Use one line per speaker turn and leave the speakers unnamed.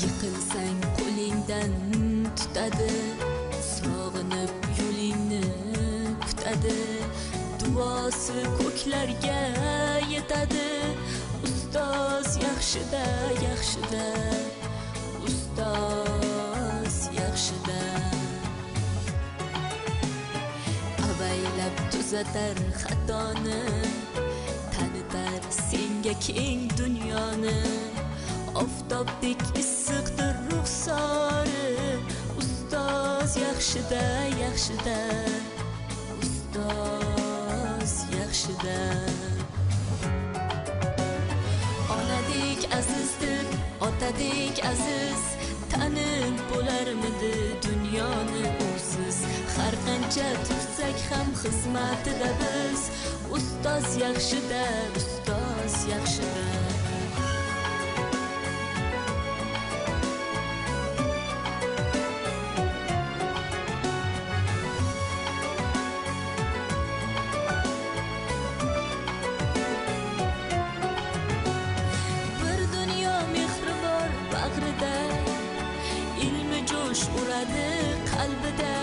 Yiqilsang qo'lingdan tutadi, sog'inib yo'lingni kutadi, duosi ko'klarga yetadi. Ustoz yaxshida, yaxshida, ustoz yaxshida. Avaylab tuzatar xatoni, tanitar senga keng dunyoni. Oftobdek issiqdir ruxsori, ustoz yaxshida, yaxshida, ustoz yaxshida. Onadek azizdir, otadek aziz, tanib bo'larmidi dunyoni usiz. Har qancha tursak ham xizmatida biz, ustoz yaxshida, ustoz yaxshida. Ilmi jo'sh uradi qalbida,